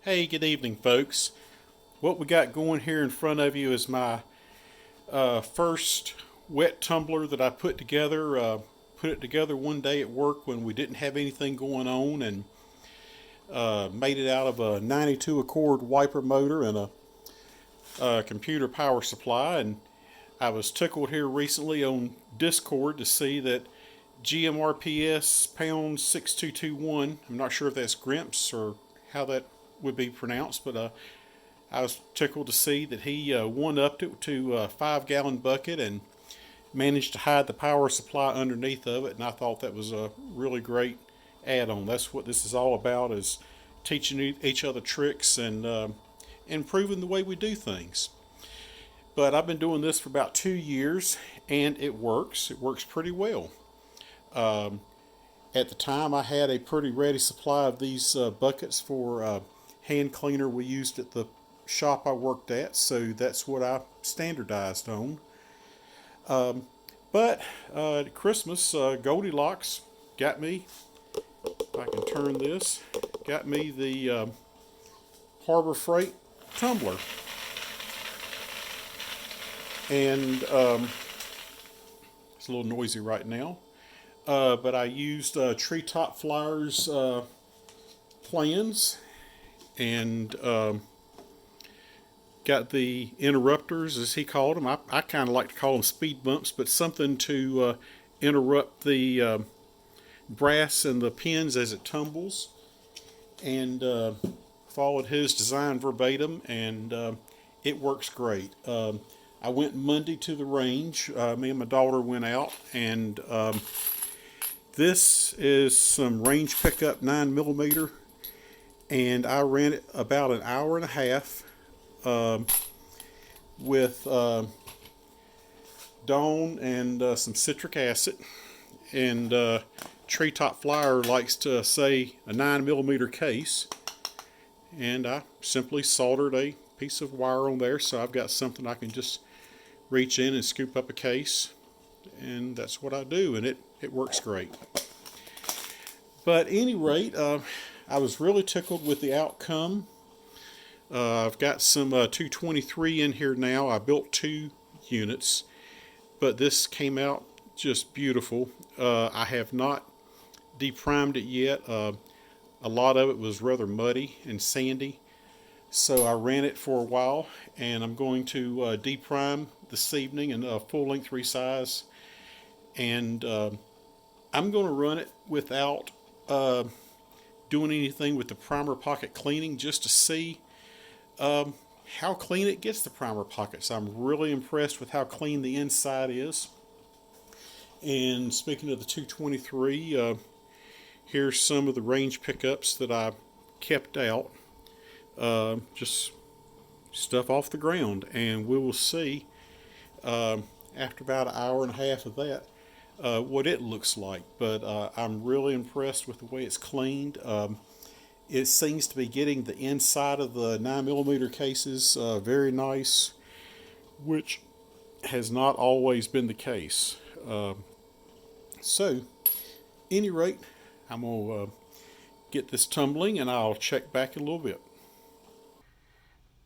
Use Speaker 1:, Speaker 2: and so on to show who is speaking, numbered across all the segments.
Speaker 1: Hey, good evening, folks. What we got going here in front of you is my first wet tumbler that I put together. Put it together one day at work when we didn't have anything going on, and made it out of a 92 Accord wiper motor and a computer power supply. And I was tickled here recently on Discord to see that GMRPS pound 6221. I'm not sure if that's Grimps or how that would be pronounced, but I was tickled to see that he one-upped it to a 5-gallon bucket and managed to hide the power supply underneath of it, and I thought that was a really great add-on. That's what this is all about, is teaching each other tricks and improving the way we do things. But I've been doing this for about 2 years, and it works. It works pretty well. Um, at the time, I had a pretty ready supply of these buckets for hand cleaner we used at the shop I worked at, so that's what I standardized on. Um, but at Christmas, Goldilocks got me, if I can turn this, got me the Harbor Freight tumbler. And it's a little noisy right now. But I used Treetop Flyer's plans and got the interrupters, as he called them. I kind of like to call them speed bumps, but something to interrupt the brass and the pins as it tumbles. And followed his design verbatim, and it works great. I went Monday to the range. Me and my daughter went out, and this is some range pickup 9mm, and I ran it about an hour and a half with Dawn and some citric acid. And Treetop Flyer likes to say a 9mm case, and I simply soldered a piece of wire on there, so I've got something I can just reach in and scoop up a case, and that's what I do, and it works great. But at any rate, I was really tickled with the outcome. I've got some 223 in here now. I built 2 units, but this came out just beautiful. I have not deprimed it yet. A lot of it was rather muddy and sandy, so I ran it for a while, and I'm going to deprime this evening in a full-length resize, and I'm going to run it without doing anything with the primer pocket cleaning, just to see how clean it gets the primer pockets. I'm really impressed with how clean the inside is. And speaking of the 223, here's some of the range pickups that I kept out. Just stuff off the ground, and we will see after about an hour and a half of that what it looks like. But I'm really impressed with the way it's cleaned. It seems to be getting the inside of the 9mm cases very nice, which has not always been the case. So, any rate, I'm going to get this tumbling, and I'll check back in a little bit.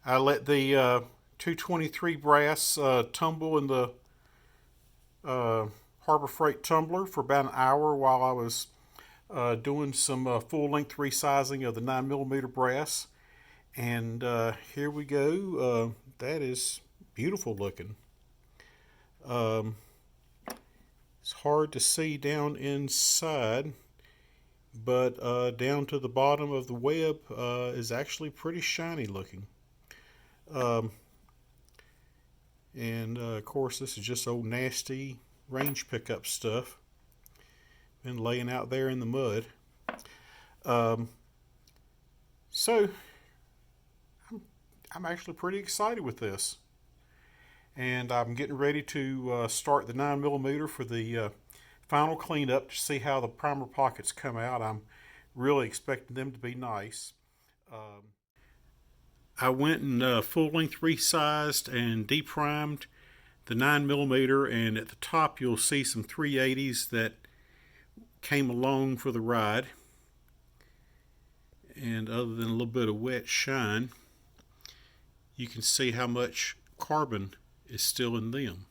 Speaker 1: I let the 223 brass tumble in the Harbor Freight tumbler for about an hour while I was doing some full-length resizing of the 9mm brass. And here we go. That is beautiful looking. It's hard to see down inside, but down to the bottom of the web is actually pretty shiny looking. And of course, this is just old nasty range pickup stuff. Been laying out there in the mud. So I'm actually pretty excited with this. And I'm getting ready to start the 9mm for the final cleanup to see how the primer pockets come out. I'm really expecting them to be nice. I went and full-length resized and deprimed the 9mm, and at the top you'll see some 380s that came along for the ride. And other than a little bit of wet shine, you can see how much carbon is still in them.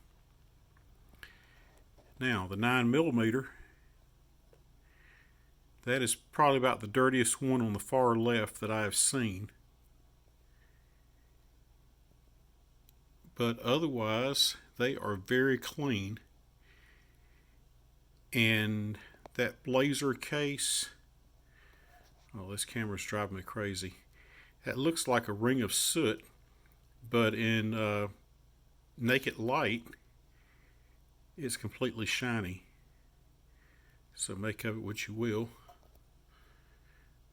Speaker 1: Now the 9mm, that is probably about the dirtiest one on the far left that I have seen. But otherwise, they are very clean. And that blazer case, oh, this camera's driving me crazy. That looks like a ring of soot, but in naked light, it's completely shiny. So make of it what you will.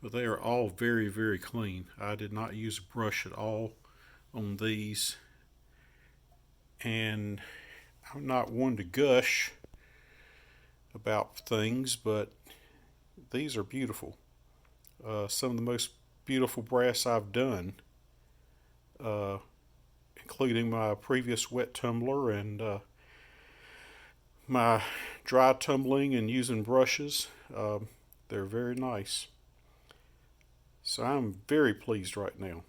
Speaker 1: But they are all very, very clean. I did not use a brush at all on these. And I'm not one to gush about things, but these are beautiful. Some of the most beautiful brass I've done, including my previous wet tumbler and my dry tumbling and using brushes. They're very nice. So I'm very pleased right now.